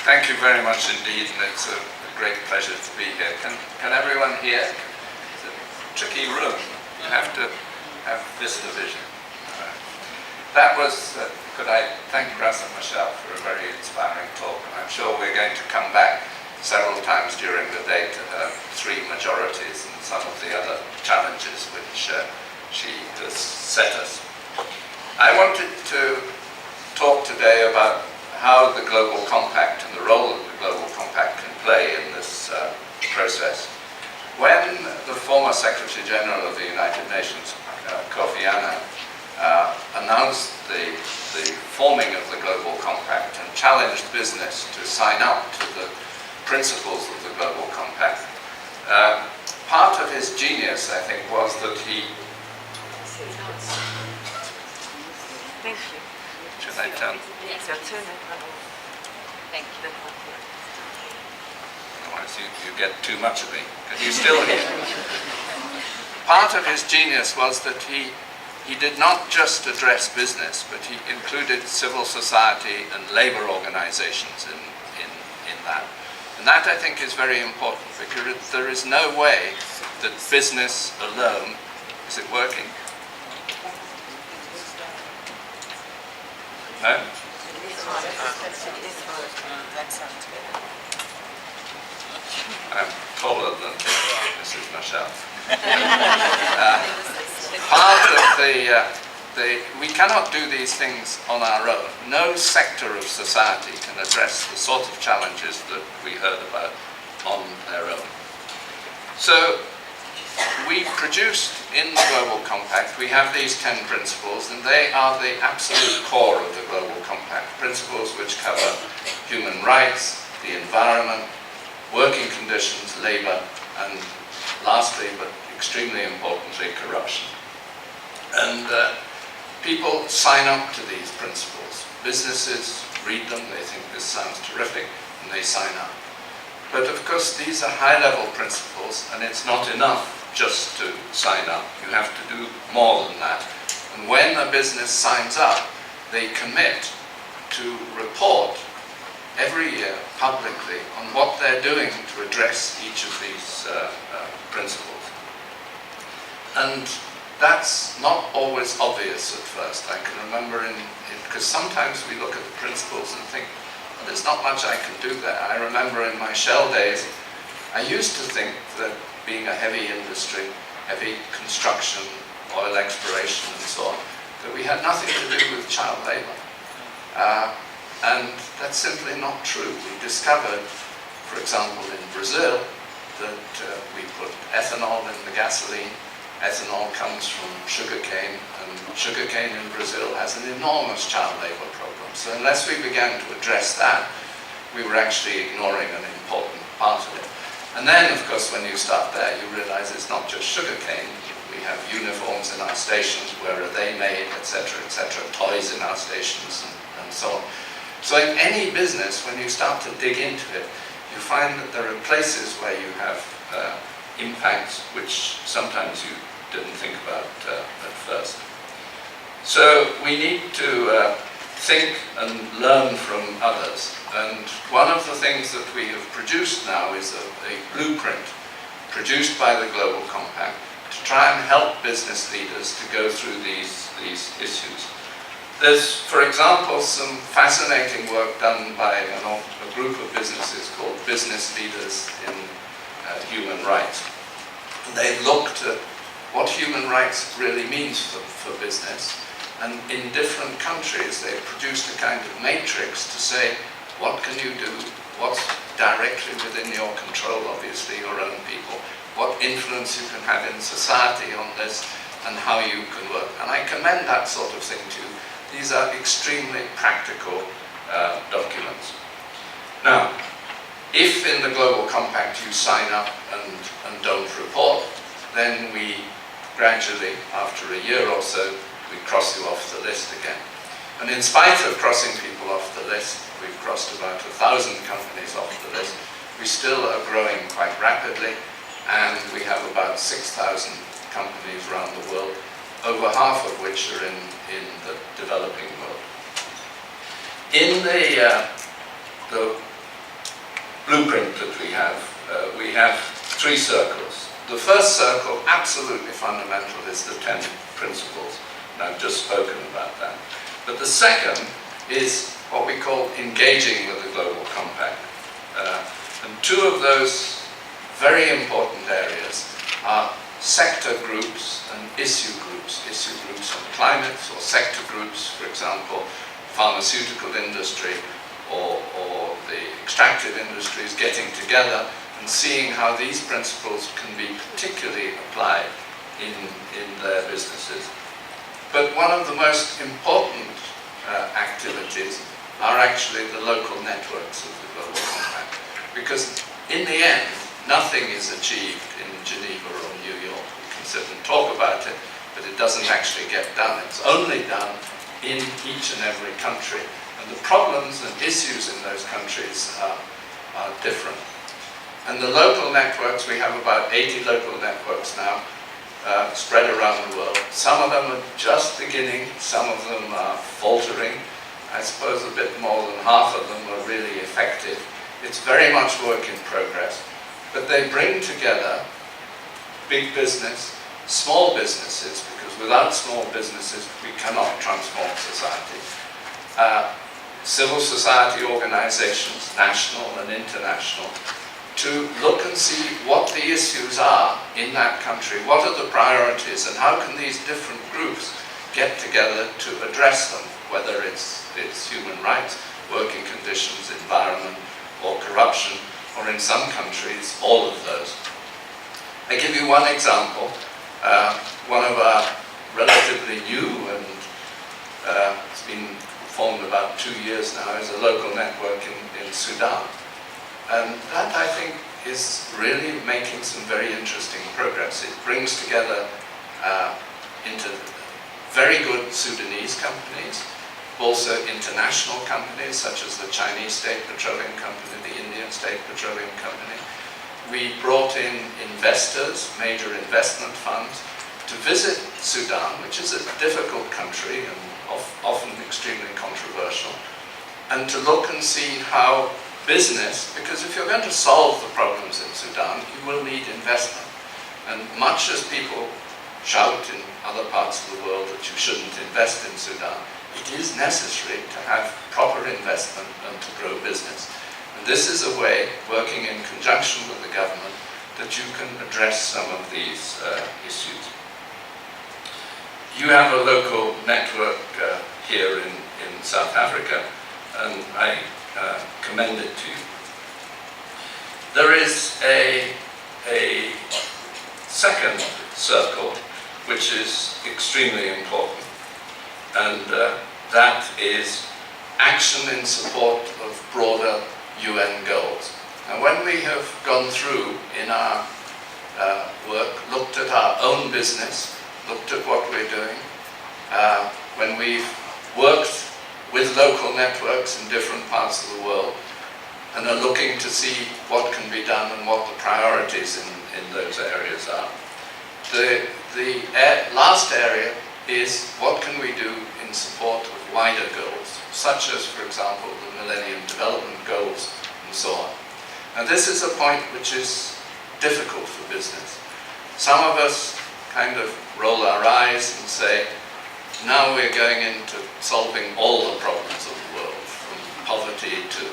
Thank you very much indeed, and it's a great pleasure to be here. Can everyone hear? It's a tricky room. You have to have vista vision. That was, could I thank Russ and Michelle for a very inspiring talk, and I'm sure we're going to come back several times during the day to her three majorities and some of the other challenges which she has set us. I wanted to talk today about how the Global Compact and the role that the Global Compact can play in this process. When the former Secretary General of the United Nations, Kofi Annan, announced the forming of the Global Compact and challenged business to sign up to the principles of the Global Compact, part of his genius, I think, was that he... Thank you. Should I turn? Yes, I'll turn it on. Thank you. Otherwise you get too much of me. Can you still hear? Part of his genius was that he did not just address business, but he included civil society and labor organizations in that. And that, I think, is very important, because there is no way that business alone... Is it working? No? I'm taller than Mrs. Michelle. Part of we cannot do these things on our own. No sector of society can address the sort of challenges that we heard about on their own. So we produced in the Global Compact, we have these 10 principles, and they are the absolute core of the Global Compact. Principles which cover human rights, the environment, working conditions, labor, and lastly, but extremely importantly, corruption. And people sign up to these principles. Businesses read them, they think this sounds terrific, and they sign up. But of course, these are high-level principles, and it's not enough just to sign up. You have to do more than that. And when a business signs up, they commit to report every year publicly on what they're doing to address each of these principles. And that's not always obvious at first. I can remember because sometimes we look at the principles and think, well, there's not much I can do there. I remember in my Shell days, I used to think that being a heavy industry, heavy construction, oil exploration and so on, that we had nothing to do with child labor. And that's simply not true. We discovered, for example, in Brazil, that we put ethanol in the gasoline. Ethanol comes from sugarcane, and sugarcane in Brazil has an enormous child labor problem. So unless we began to address that, we were actually ignoring an important part of it. And then, of course, when you start there, you realize it's not just sugarcane. We have uniforms in our stations, where are they made, etc., toys in our stations, and so on. So in any business, when you start to dig into it, you find that there are places where you have impacts which sometimes you didn't think about at first. So we need to think and learn from others. And one of the things that we have produced now is a blueprint produced by the Global Compact to try and help business leaders to go through these issues. There's, for example, some fascinating work done by a group of businesses called Business Leaders in Human Rights. They looked at what human rights really means for business, and in different countries they produced a kind of matrix to say, what can you do? What's directly within your control, obviously, your own people? What influence you can have in society on this, and how you can work. And I commend that sort of thing to you. These are extremely practical documents. Now, if in the Global Compact you sign up and don't report, then we gradually, after a year or so, we cross you off the list again. And in spite of crossing people off the list, we've crossed about 1,000 companies off the list, we still are growing quite rapidly, and we have about 6,000 companies around the world, over half of which are in the developing world. In the blueprint that we have 3 circles. The first circle, absolutely fundamental, is the 10 principles, and I've just spoken about that. But the second is what we call engaging with the global compact. And 2 of those very important areas are sector groups and issue groups. Issue groups on climate, or sector groups, for example, pharmaceutical industry or the extractive industries getting together and seeing how these principles can be particularly applied in their businesses. But one of the most important activities are actually the local networks of the global compact. Because in the end, nothing is achieved in Geneva or New York. We can sit and talk about it, but it doesn't actually get done. It's only done in each and every country. And the problems and issues in those countries are different. And the local networks, we have about 80 local networks now, spread around the world. Some of them are just beginning, some of them are faltering. I suppose a bit more than half of them are really effective. It's very much work in progress, but they bring together big business, small businesses, because without small businesses we cannot transform society. Civil society organizations, national and international, to look and see what the issues are in that country, what are the priorities, and how can these different groups get together to address them, whether it's human rights, working conditions, environment, or corruption, or in some countries, all of those. I give you one example. One of our relatively new, and it's been formed about 2 years now, is a local network in Sudan. And that, I think, is really making some very interesting progress. It brings together into very good Sudanese companies, also international companies such as the Chinese State Petroleum Company, the Indian State Petroleum Company. We brought in investors, major investment funds, to visit Sudan, which is a difficult country and often extremely controversial, and to look and see how business, because if you're going to solve the problems in Sudan, you will need investment. And much as people shout in other parts of the world that you shouldn't invest in Sudan, it is necessary to have proper investment and to grow business. And this is a way, working in conjunction with the government, that you can address some of these issues. You have a local network here in South Africa, and I commend it to you. There is a second circle which is extremely important, and that is action in support of broader UN goals. And when we have gone through in our work, looked at our own business, looked at what we're doing, when we've worked with local networks in different parts of the world, and are looking to see what can be done and what the priorities in those areas are. The last area is what can we do in support of wider goals, such as, for example, the Millennium Development Goals and so on. And this is a point which is difficult for business. Some of us kind of roll our eyes and say, now we're going into solving all the problems of the world, from poverty to